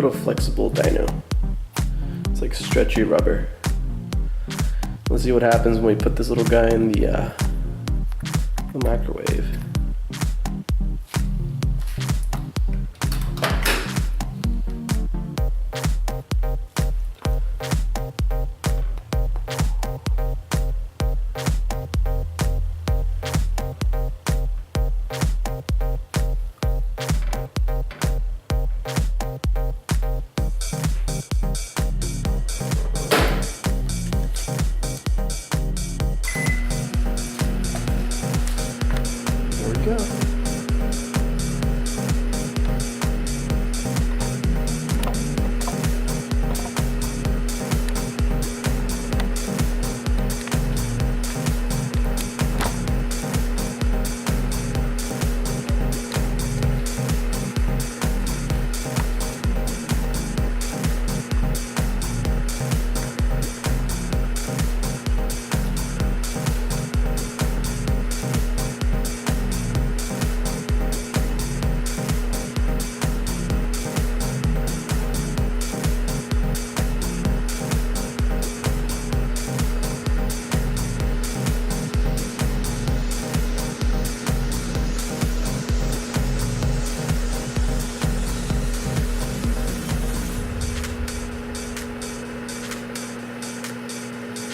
little flexible dyno. It's like stretchy rubber. Let's see what happens when we put this little guy in the microwave. Go.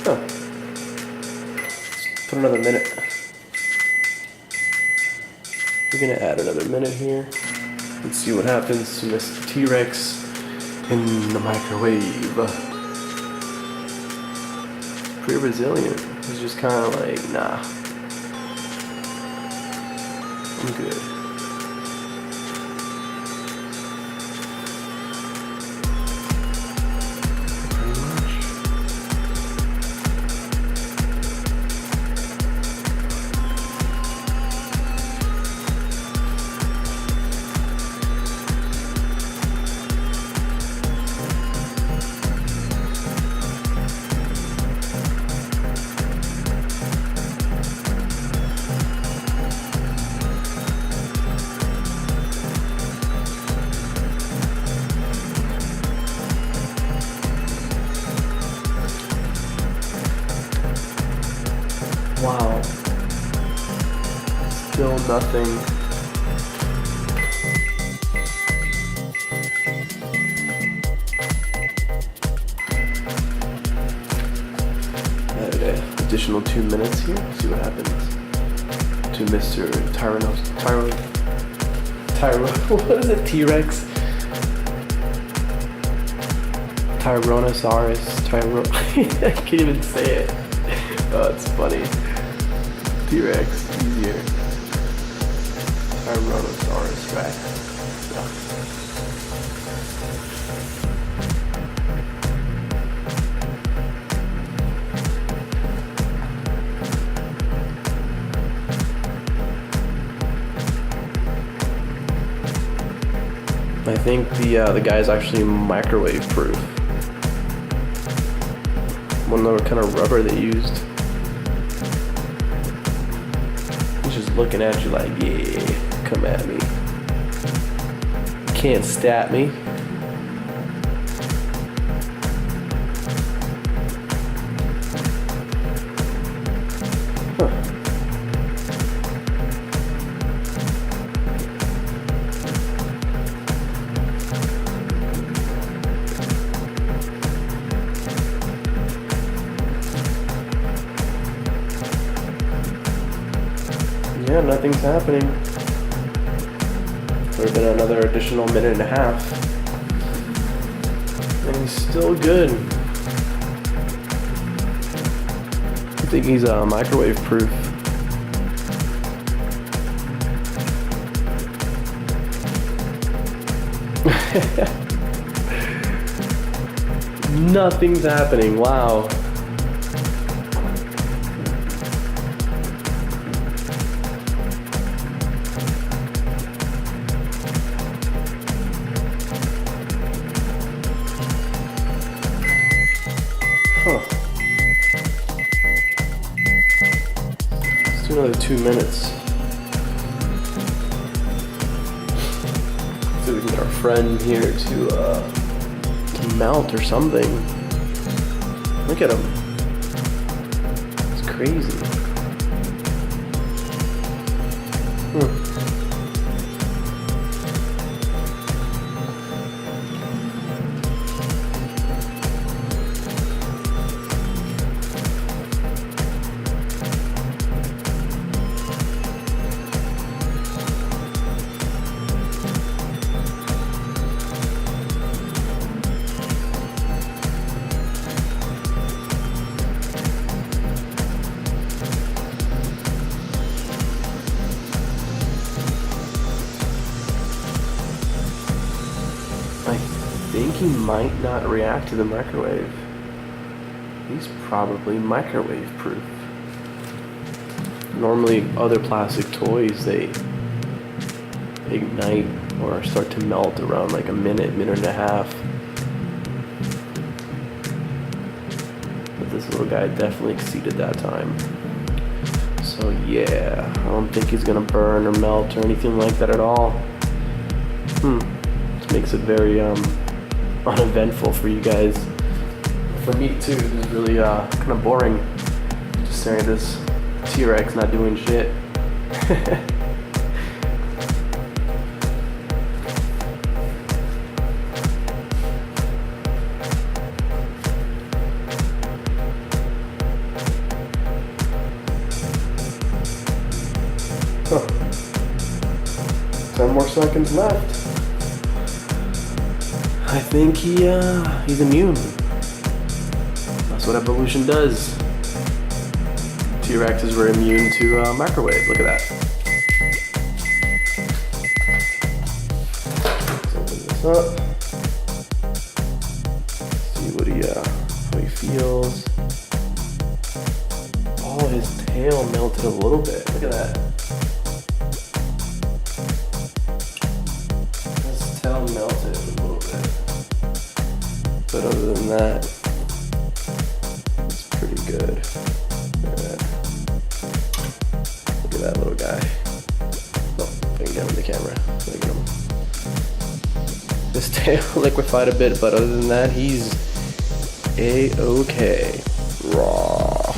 Oh. Let's put another minute. We're gonna add another minute here. Let's see what happens to Mr. T-Rex in the microwave. Pretty resilient. He's just kind of like, nah, I'm good. Wow. Still nothing. Add an additional 2 minutes here. See what happens to Mr. What is it? T-Rex? Tyrannosaurus. I can't even say it. Oh, it's funny. T-Rex, easier. Tyrannosaurus Rex. I think the guy's actually microwave proof. One of the kind of rubber they used. Just looking at you like, yeah, come at me. Can't stat me. Huh. Yeah, nothing's happening. Would have been another additional minute and a half. And he's still good. I think he's microwave proof. Nothing's happening, wow. Huh. Let's do another 2 minutes. See if we can get our friend here to melt or something. Look at him. It's crazy. I think he might not react to the microwave. He's probably microwave proof. Normally other plastic toys, they ignite or start to melt around like a minute and a half. But this little guy definitely exceeded that time. So yeah, I don't think he's gonna burn or melt or anything like that at all. This makes it very uneventful for you guys. For me too, this is really kind of boring. Just staring at this T-Rex not doing shit. Huh. 10 more seconds left. I think he's immune. That's what evolution does. T-Rexes were immune to microwave. Look at that. Let's open this up. See what how he feels. Oh, his tail melted a little bit. Look at that. His tail melted a little bit. But other than that, it's pretty good. Look at that little guy. Oh, if I can get him in the camera. Look at him. His tail liquefied a bit, but other than that, he's A-okay. Raw.